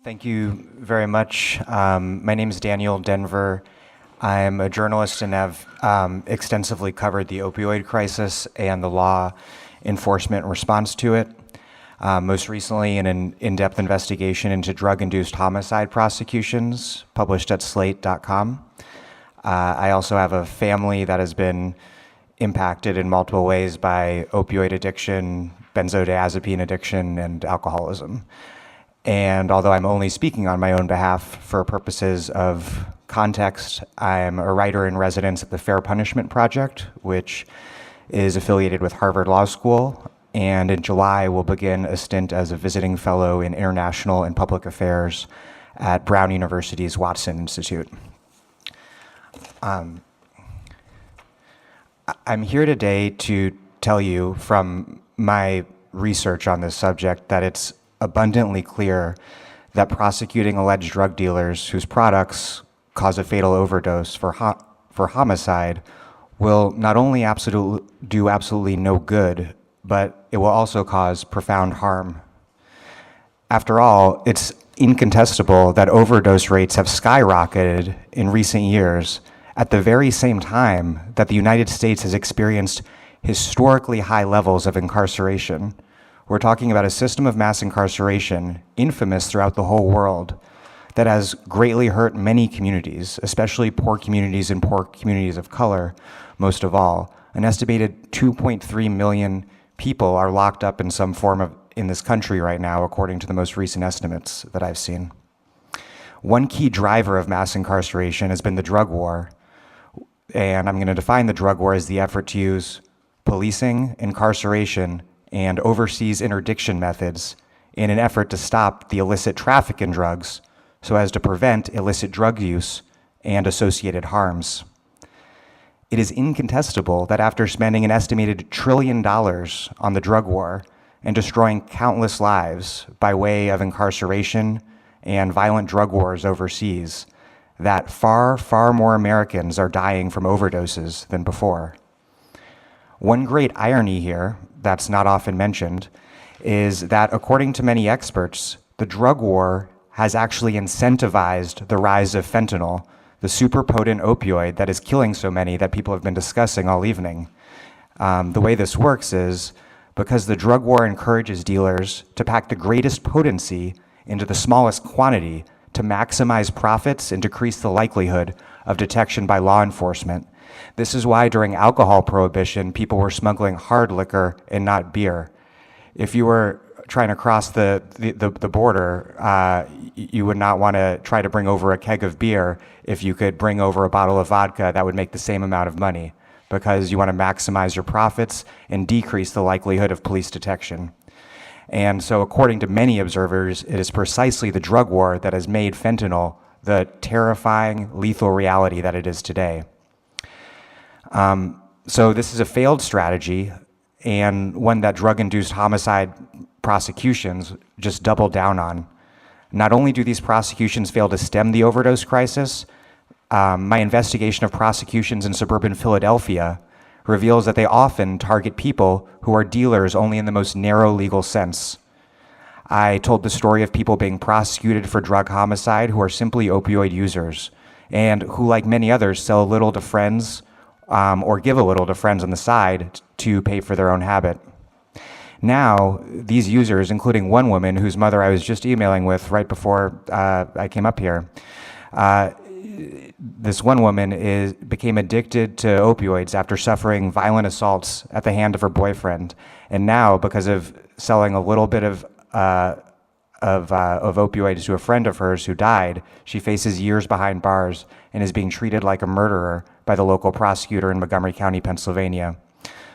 Thank you very much. My name is Daniel Denver. I'm a journalist and have extensively covered the opioid crisis and the law enforcement response to it. Most recently in an in-depth investigation into drug-induced homicide prosecutions published at slate.com. I also have a family that has been impacted in multiple ways by opioid addiction, benzodiazepine addiction, and alcoholism. And although I'm only speaking on my own behalf for purposes of context, I'm a writer in residence at the Fair Punishment Project, which is affiliated with Harvard Law School, and in July will begin a stint as a visiting fellow in international and public affairs at Brown University's Watson Institute. I'm here today to tell you from my research on this subject that it's abundantly clear that prosecuting alleged drug dealers whose products cause a fatal overdose for homicide will not only do absolutely no good, but it will also cause profound harm. After all, it's incontestable that overdose rates have skyrocketed in recent years at the very same time that the United States has experienced historically high levels of incarceration. We're talking about a system of mass incarceration, infamous throughout the whole world, that has greatly hurt many communities, especially poor communities and poor communities of color, most of all. An estimated 2.3 million people are locked up in some form in this country right now, according to the most recent estimates that I've seen. One key driver of mass incarceration has been the drug war, and I'm going to define the drug war as the effort to use policing, incarceration, and overseas interdiction methods in an effort to stop the illicit traffic in drugs so as to prevent illicit drug use and associated harms. It is incontestable that after spending an estimated $1 trillion on the drug war and destroying countless lives by way of incarceration and violent drug wars overseas, that far, far more Americans are dying from overdoses than before. One great irony here, that's not often mentioned, is that according to many experts, the drug war has actually incentivized the rise of fentanyl, the super potent opioid that is killing so many that people have been discussing all evening. The way this works is because the drug war encourages dealers to pack the greatest potency into the smallest quantity to maximize profits and decrease the likelihood of detection by law enforcement. This is why during alcohol prohibition, people were smuggling hard liquor and not beer. If you were trying to cross the border, you would not want to try to bring over a keg of beer if you could bring over a bottle of vodka that would make the same amount of money, because you want to maximize your profits and decrease the likelihood of police detection. And so according to many observers, it is precisely the drug war that has made fentanyl the terrifying, lethal reality that it is today. So this is a failed strategy, and one that drug-induced homicide prosecutions just double down on. Not only do these prosecutions fail to stem the overdose crisis, my investigation of prosecutions in suburban Philadelphia reveals that they often target people who are dealers only in the most narrow legal sense. I told the story of people being prosecuted for drug homicide who are simply opioid users, and who, like many others, sell a little to friends or give a little to friends on the side to pay for their own habit. Now, these users, including one woman whose mother I was just emailing with right before I came up here, this one woman became addicted to opioids after suffering violent assaults at the hand of her boyfriend. And now, because of selling a little bit of opioids to a friend of hers who died, she faces years behind bars and is being treated like a murderer by the local prosecutor in Montgomery County, Pennsylvania.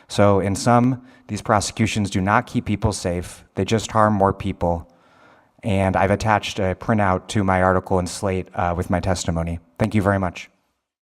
So in sum, these prosecutions do not keep people safe, they just harm more people. And I've attached a printout to my article in Slate with my testimony. Thank you very much.